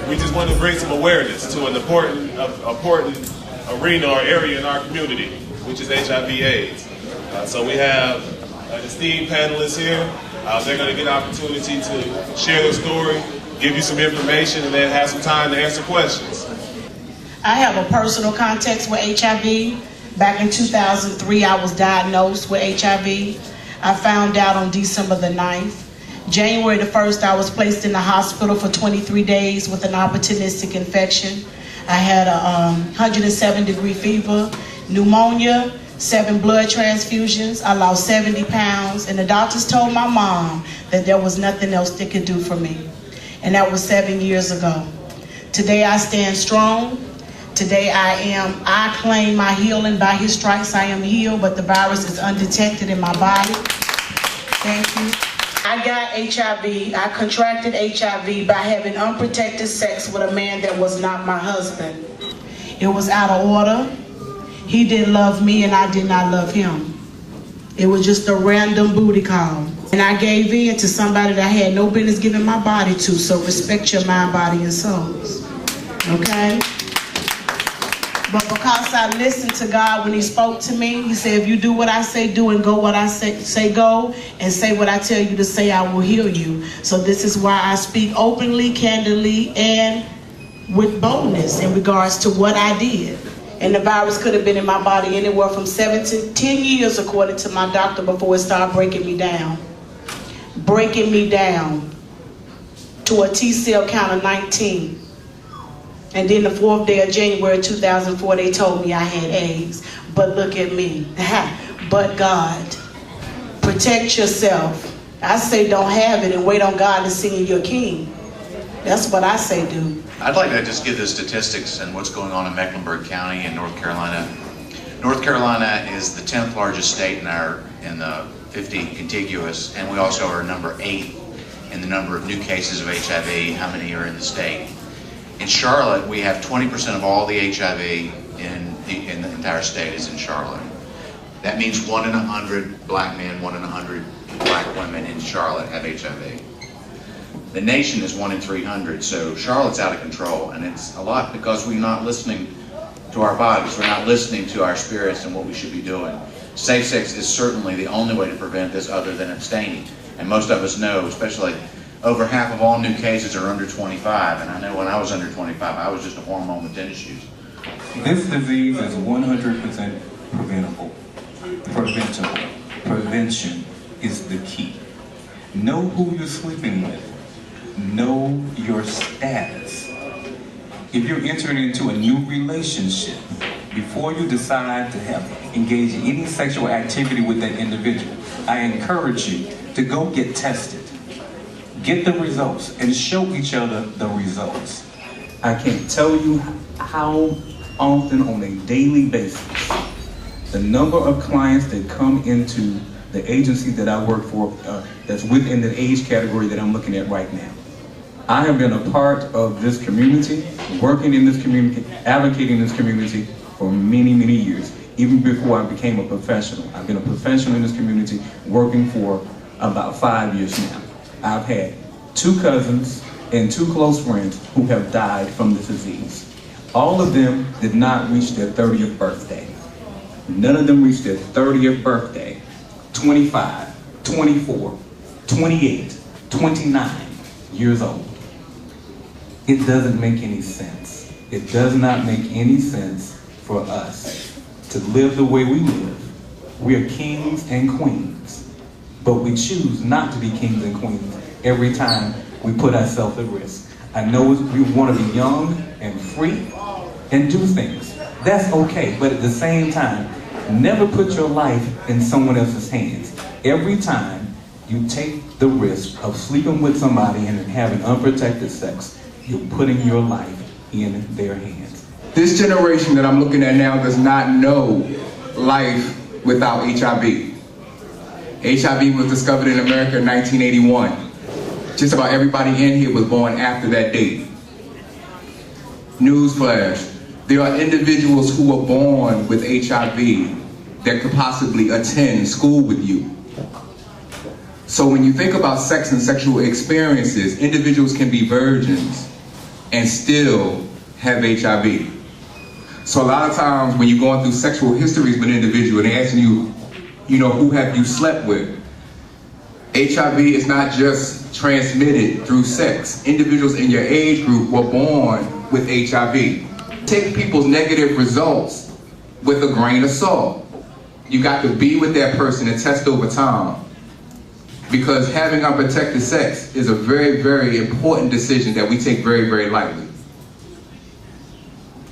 we just want to bring some awareness to an important arena or area in our community, which is HIV/AIDS. So we have esteemed panelists here. They're going to get an opportunity to share their story, give you some information, and then have some time to answer questions. I have a personal context with HIV. Back in 2003, I was diagnosed with HIV. I found out on December the 9th. January the 1st, I was placed in the hospital for 23 days with an opportunistic infection. I had a 107-degree fever, pneumonia, 7 blood transfusions. I lost 70 pounds, and the doctors told my mom that there was nothing else they could do for me. And that was 7 years ago. Today I stand strong. Today I claim my healing. By his stripes I am healed, but the virus is undetected in my body. Thank you. I got HIV. I contracted HIV by having unprotected sex with a man that was not my husband. It was out of order. He didn't love me and I did not love him. It was just a random booty call. And I gave in to somebody that I had no business giving my body to, so respect your mind, body, and souls. Okay? But because I listened to God when he spoke to me, he said, if you do what I say do and go what I say go, and say what I tell you to say, I will heal you. So this is why I speak openly, candidly, and with boldness in regards to what I did. And the virus could have been in my body anywhere from 7 to 10 years, according to my doctor, before it started breaking me down. Breaking me down to a T-cell count of 19. And then the 4th day of January 2004, they told me I had AIDS. But look at me. But God. Protect yourself. I say don't have it and wait on God to sing your king. That's what I say do. I'd like to just give the statistics and what's going on in Mecklenburg County in North Carolina. North Carolina is the 10th largest state in the 50 contiguous, and we also are number 8 in the number of new cases of HIV, how many are in the state. In Charlotte, we have 20% of all the HIV in the entire state is in Charlotte. That means 1 in 100 black men, 1 in 100 black women in Charlotte have HIV. The nation is 1 in 300, so Charlotte's out of control, and it's a lot because we're not listening to our bodies, we're not listening to our spirits and what we should be doing. Safe sex is certainly the only way to prevent this other than abstaining, and most of us know, especially over half of all new cases are under 25, and I know when I was under 25, I was just a hormone with tennis shoes. This disease is 100% preventable. Preventable. Prevention is the key. Know who you're sleeping with. Know your status. If you're entering into a new relationship, before you decide to engage in any sexual activity with that individual, I encourage you to go get tested. Get the results and show each other the results. I can't tell you how often on a daily basis, the number of clients that come into the agency that I work for that's within the age category that I'm looking at right now. I have been a part of this community, working in this community, advocating in this community for many, many years, even before I became a professional. I've been a professional in this community, working for about 5 years now. I've had 2 cousins and 2 close friends who have died from the disease. All of them did not reach their 30th birthday. None of them reached their 30th birthday. 25, 24, 28, 29 years old. It doesn't make any sense. It does not make any sense for us to live the way we live. We are kings and queens, but we choose not to be kings and queens every time we put ourselves at risk. I know we want to be young and free and do things. That's okay, but at the same time, never put your life in someone else's hands. Every time you take the risk of sleeping with somebody and having unprotected sex, you're putting your life in their hands. This generation that I'm looking at now does not know life without HIV. HIV was discovered in America in 1981. Just about everybody in here was born after that date. Newsflash, there are individuals who were born with HIV that could possibly attend school with you. So when you think about sex and sexual experiences, individuals can be virgins and still have HIV. So a lot of times when you're going through sexual histories with an individual, they're asking you, who have you slept with? HIV is not just transmitted through sex. Individuals in your age group were born with HIV. Take people's negative results with a grain of salt. You got to be with that person and test over time. Because having unprotected sex is a very, very important decision that we take very, very lightly.